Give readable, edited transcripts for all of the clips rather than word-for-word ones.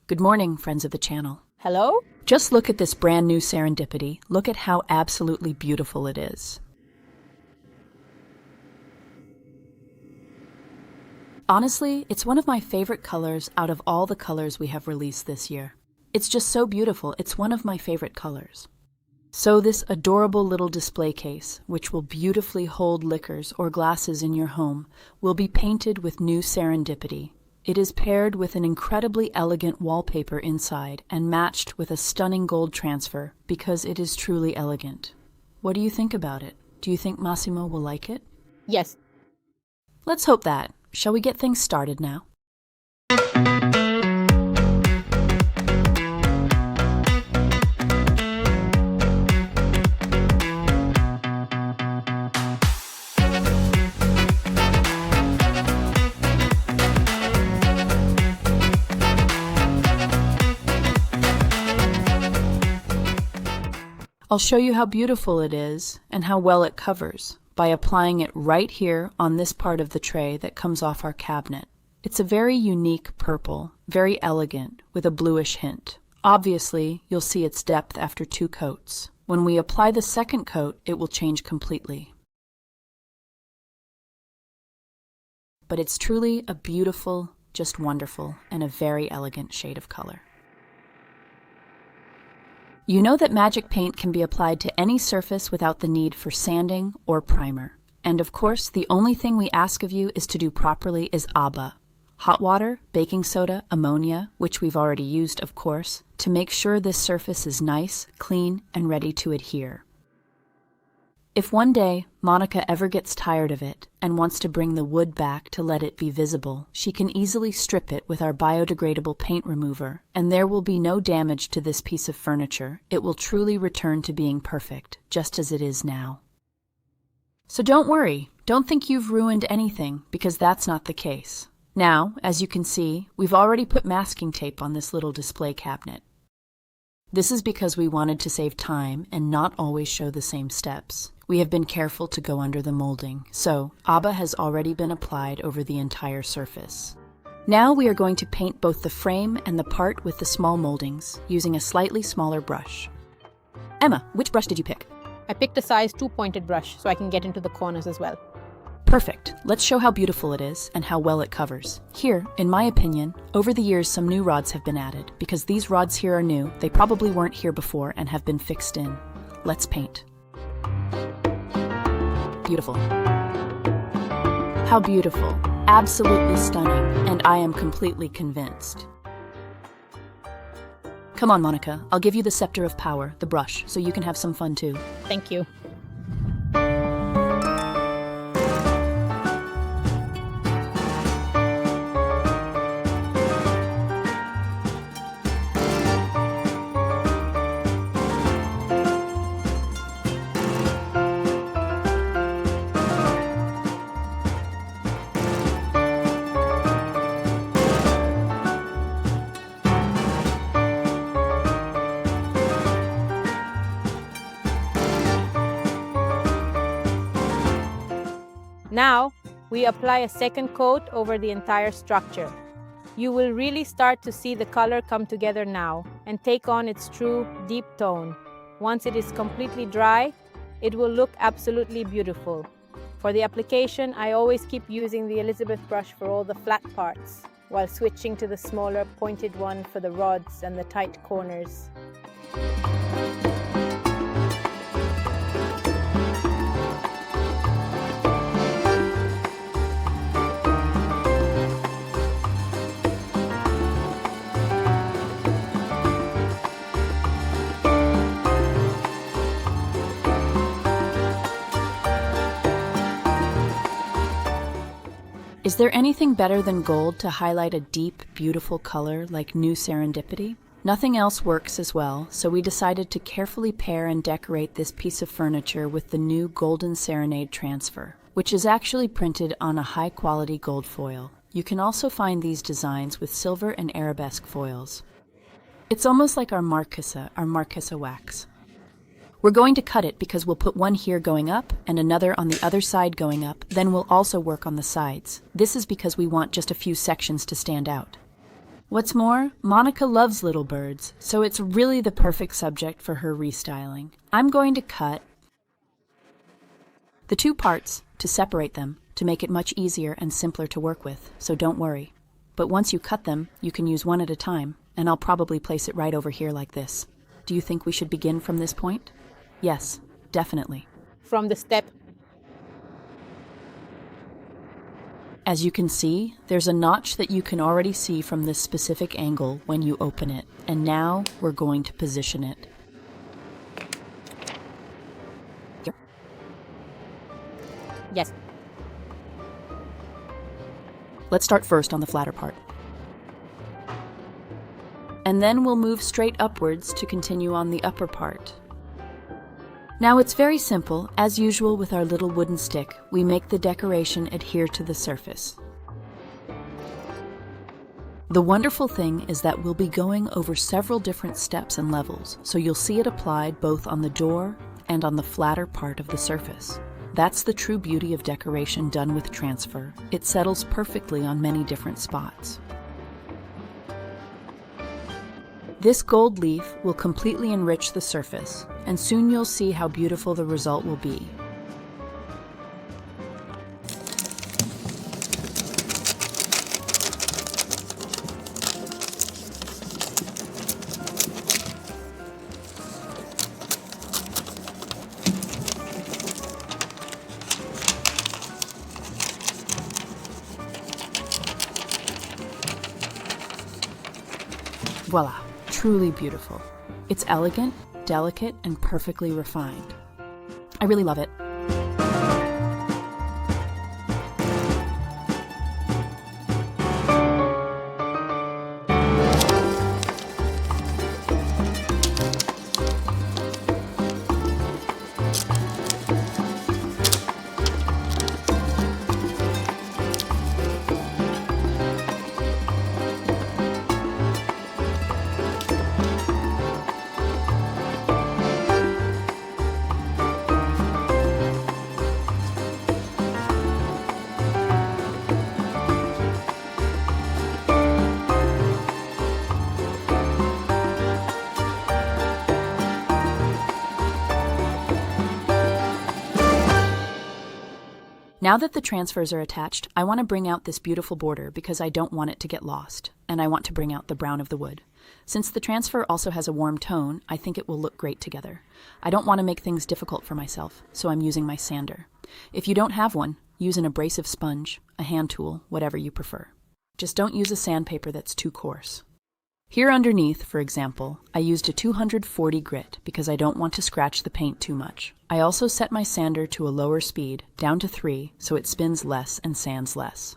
Good morning, friends of the channel. Hello? Just look at this brand new Serendipity. Look at how absolutely beautiful it is. Honestly, it's one of my favorite colors out of all the colors we have released this year. It's just so beautiful. It's one of my favorite colors. So this adorable little display case, which will beautifully hold liquors or glasses in your home, will be painted with new Serendipity. It is paired with an incredibly elegant wallpaper inside and matched with a stunning gold transfer because it is truly elegant. What do you think about it? Do you think Massimo will like it? Yes. Let's hope that. Shall we get things started now? I'll show you how beautiful it is and how well it covers by applying it right here on this part of the tray that comes off our cabinet. It's a very unique purple, very elegant, with a bluish hint. Obviously, you'll see its depth after 2 coats. When we apply the second coat, it will change completely. But it's truly a beautiful, just wonderful, and a very elegant shade of color. You know that magic paint can be applied to any surface without the need for sanding or primer. And of course, the only thing we ask of you is to do properly is ABBA. Hot water, baking soda, ammonia, which we've already used, of course, to make sure this surface is nice, clean, and ready to adhere. If one day Monica ever gets tired of it and wants to bring the wood back to let it be visible, she can easily strip it with our biodegradable paint remover, and there will be no damage to this piece of furniture. It will truly return to being perfect, just as it is now. So don't worry, don't think you've ruined anything, because that's not the case. Now, as you can see, we've already put masking tape on this little display cabinet. This is because we wanted to save time and not always show the same steps. We have been careful to go under the molding, so ABBA has already been applied over the entire surface. Now we are going to paint both the frame and the part with the small moldings, using a slightly smaller brush. Emma, which brush did you pick? I picked a size 2 pointed brush so I can get into the corners as well. Perfect. Let's show how beautiful it is and how well it covers. Here, in my opinion, over the years some new rods have been added. Because these rods here are new, they probably weren't here before and have been fixed in. Let's paint. Beautiful. How beautiful. Absolutely stunning, and I am completely convinced. Come on, Monica. I'll give you the scepter of power, the brush, so you can have some fun too. Thank you. Now, we apply a second coat over the entire structure. You will really start to see the color come together now and take on its true deep tone. Once it is completely dry, it will look absolutely beautiful. For the application, I always keep using the Elizabeth brush for all the flat parts, while switching to the smaller pointed one for the rods and the tight corners. Is there anything better than gold to highlight a deep, beautiful color like new Serendipity? Nothing else works as well, so we decided to carefully pair and decorate this piece of furniture with the new golden Serenade transfer, which is actually printed on a high-quality gold foil. You can also find these designs with silver and arabesque foils. It's almost like our Marquesa wax. We're going to cut it because we'll put one here going up and another on the other side going up, then we'll also work on the sides. This is because we want just a few sections to stand out. What's more, Monica loves little birds, so it's really the perfect subject for her restyling. I'm going to cut the two parts to separate them to make it much easier and simpler to work with, so don't worry. But once you cut them, you can use one at a time, and I'll probably place it right over here like this. Do you think we should begin from this point? Yes, definitely. From the step. As you can see, there's a notch that you can already see from this specific angle when you open it, and now we're going to position it. Here. Yes. Let's start first on the flatter part. And then we'll move straight upwards to continue on the upper part. Now it's very simple. As usual with our little wooden stick, we make the decoration adhere to the surface. The wonderful thing is that we'll be going over several different steps and levels, so you'll see it applied both on the door and on the flatter part of the surface. That's the true beauty of decoration done with transfer. It settles perfectly on many different spots. This gold leaf will completely enrich the surface, and soon you'll see how beautiful the result will be. Voila! Truly beautiful. It's elegant, delicate, and perfectly refined. I really love it. Now that the transfers are attached, I want to bring out this beautiful border because I don't want it to get lost, and I want to bring out the brown of the wood. Since the transfer also has a warm tone, I think it will look great together. I don't want to make things difficult for myself, so I'm using my sander. If you don't have one, use an abrasive sponge, a hand tool, whatever you prefer. Just don't use a sandpaper that's too coarse. Here underneath, for example, I used a 240 grit because I don't want to scratch the paint too much. I also set my sander to a lower speed, down to 3, so it spins less and sands less.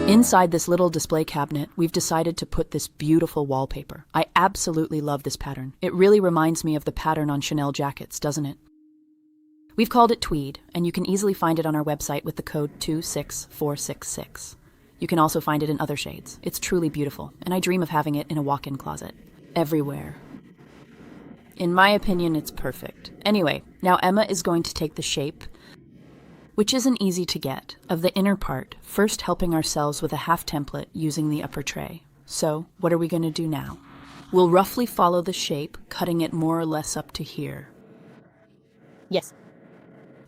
Inside this little display cabinet, we've decided to put this beautiful wallpaper. I absolutely love this pattern. It really reminds me of the pattern on Chanel jackets, doesn't it? We've called it Tweed, and you can easily find it on our website with the code 26466. You can also find it in other shades. It's truly beautiful, and I dream of having it in a walk-in closet. Everywhere. In my opinion, it's perfect. Anyway, now Emma is going to take the shape, which isn't easy to get, of the inner part, first helping ourselves with a half template using the upper tray. So, what are we going to do now? We'll roughly follow the shape, cutting it more or less up to here. Yes.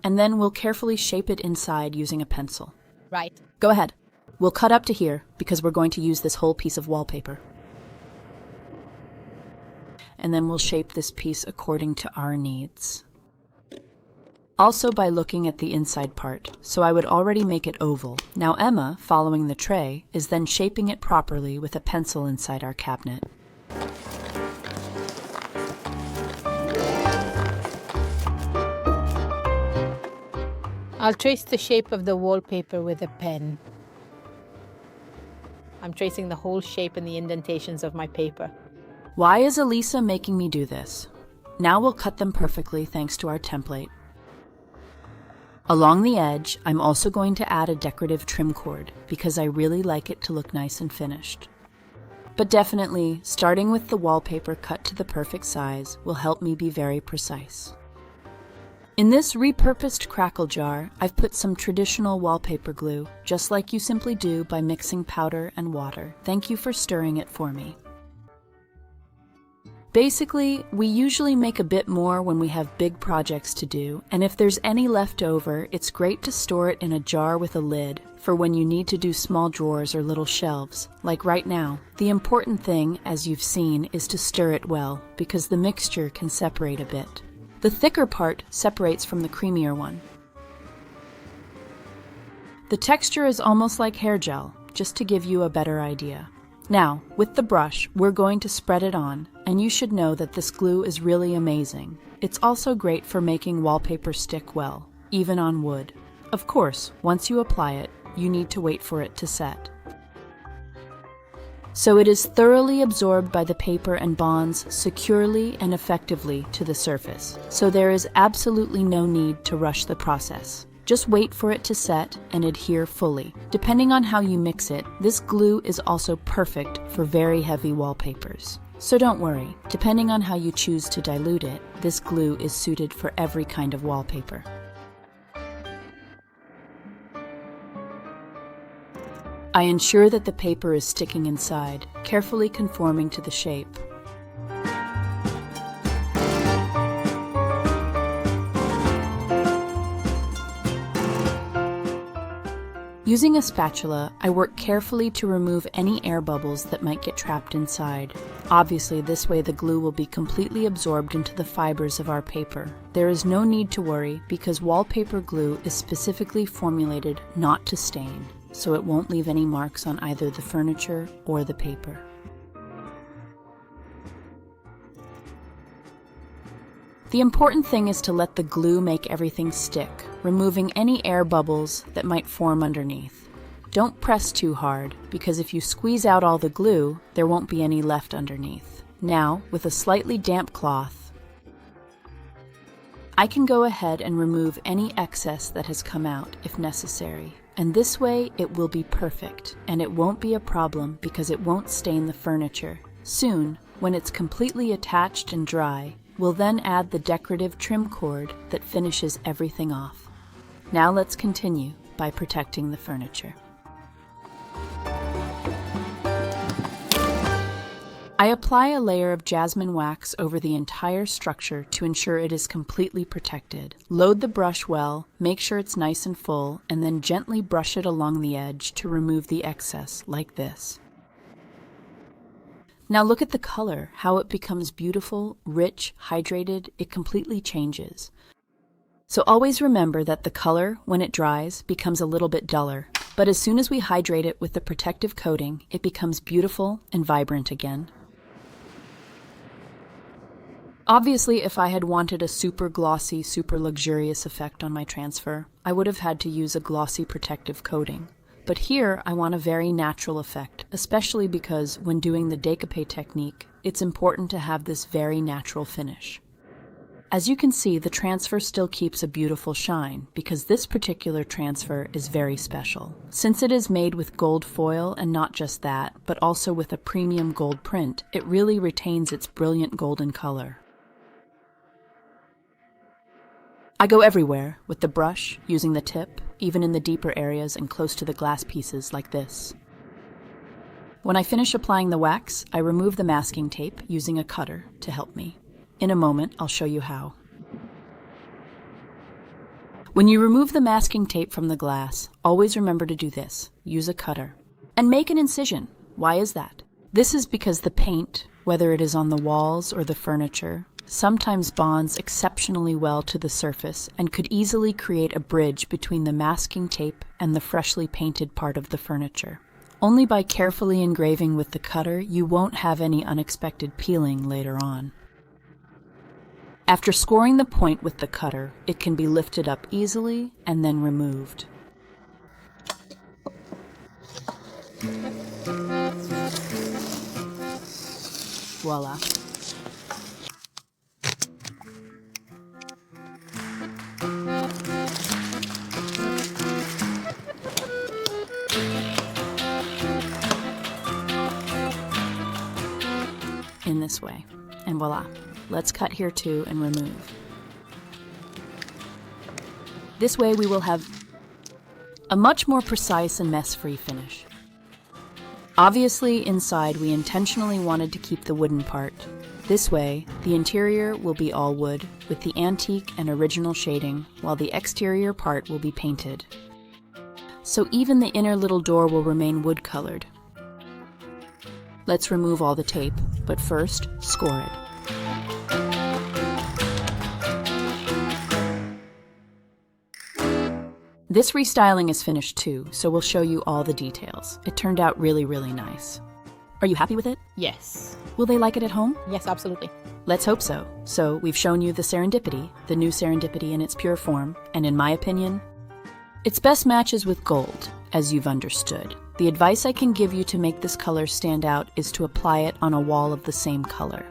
And then we'll carefully shape it inside using a pencil. Right. Go ahead. We'll cut up to here because we're going to use this whole piece of wallpaper. and then we'll shape this piece according to our needs. Also by looking at the inside part, so I would already make it oval. Now Emma, following the tray, is then shaping it properly with a pencil inside our cabinet. I'll trace the shape of the wallpaper with a pen. I'm tracing the whole shape and the indentations of my paper. Why is Elisa making me do this? Now we'll cut them perfectly thanks to our template. Along the edge, I'm also going to add a decorative trim cord because I really like it to look nice and finished. But definitely, starting with the wallpaper cut to the perfect size will help me be very precise. In this repurposed crackle jar, I've put some traditional wallpaper glue, just like you simply do by mixing powder and water. Thank you for stirring it for me. Basically, we usually make a bit more when we have big projects to do, and if there's any left over, it's great to store it in a jar with a lid for when you need to do small drawers or little shelves, like right now. The important thing, as you've seen, is to stir it well, because the mixture can separate a bit. The thicker part separates from the creamier one. The texture is almost like hair gel, just to give you a better idea. Now, with the brush, we're going to spread it on, and you should know that this glue is really amazing. It's also great for making wallpaper stick well, even on wood. Of course, once you apply it, you need to wait for it to set. So it is thoroughly absorbed by the paper and bonds securely and effectively to the surface. So there is absolutely no need to rush the process. Just wait for it to set and adhere fully. Depending on how you mix it, this glue is also perfect for very heavy wallpapers. So don't worry, depending on how you choose to dilute it, this glue is suited for every kind of wallpaper. I ensure that the paper is sticking inside, carefully conforming to the shape. Using a spatula, I work carefully to remove any air bubbles that might get trapped inside. Obviously, this way the glue will be completely absorbed into the fibers of our paper. There is no need to worry because wallpaper glue is specifically formulated not to stain, so it won't leave any marks on either the furniture or the paper. The important thing is to let the glue make everything stick, removing any air bubbles that might form underneath. Don't press too hard, because if you squeeze out all the glue, there won't be any left underneath. Now, with a slightly damp cloth, I can go ahead and remove any excess that has come out if necessary. And this way it will be perfect, and it won't be a problem because it won't stain the furniture. Soon, when it's completely attached and dry, we'll then add the decorative trim cord that finishes everything off. Now let's continue by protecting the furniture. I apply a layer of Jasmine Wax over the entire structure to ensure it is completely protected. Load the brush well, make sure it's nice and full, and then gently brush it along the edge to remove the excess, like this. Now look at the color, how it becomes beautiful, rich, hydrated. It completely changes. So always remember that the color, when it dries, becomes a little bit duller. But as soon as we hydrate it with the protective coating, it becomes beautiful and vibrant again. Obviously, if I had wanted a super glossy, super luxurious effect on my transfer, I would have had to use a glossy protective coating. But here, I want a very natural effect, especially because when doing the découpé technique, it's important to have this very natural finish. As you can see, the transfer still keeps a beautiful shine, because this particular transfer is very special. Since it is made with gold foil, and not just that, but also with a premium gold print, it really retains its brilliant golden color. I go everywhere with the brush, using the tip, even in the deeper areas and close to the glass pieces like this. When I finish applying the wax, I remove the masking tape using a cutter to help me. In a moment, I'll show you how. When you remove the masking tape from the glass, always remember to do this. Use a cutter. And make an incision. Why is that? This is because the paint, whether it is on the walls or the furniture, sometimes bonds exceptionally well to the surface and could easily create a bridge between the masking tape and the freshly painted part of the furniture. Only by carefully engraving with the cutter, you won't have any unexpected peeling later on. After scoring the point with the cutter, it can be lifted up easily and then removed. Voila. In this way, and voila. Let's cut here too and remove. This way we will have a much more precise and mess-free finish. Obviously, inside we intentionally wanted to keep the wooden part. This way, the interior will be all wood, with the antique and original shading, while the exterior part will be painted. So even the inner little door will remain wood-colored. Let's remove all the tape, but first, score it. This restyling is finished too, so we'll show you all the details. It turned out really, really nice. Are you happy with it? Yes. Will they like it at home? Yes, absolutely. Let's hope so. So we've shown you the Serendipity, the new Serendipity in its pure form, and in my opinion, its best matches with gold, as you've understood. The advice I can give you to make this color stand out is to apply it on a wall of the same color.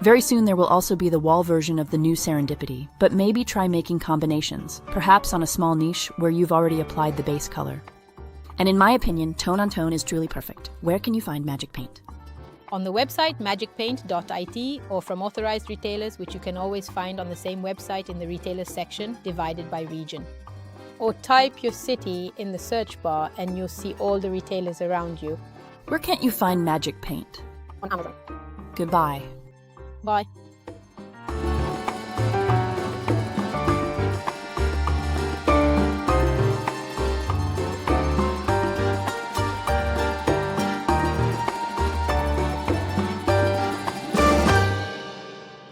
Very soon there will also be the wall version of the new Serendipity, but maybe try making combinations, perhaps on a small niche where you've already applied the base color. And in my opinion, tone on tone is truly perfect. Where can you find Magic Paint? On the website magicpaint.it or from authorized retailers, which you can always find on the same website in the retailers section, divided by region. Or type your city in the search bar and you'll see all the retailers around you. Where can't you find Magic Paint? On Amazon. Goodbye. Bye.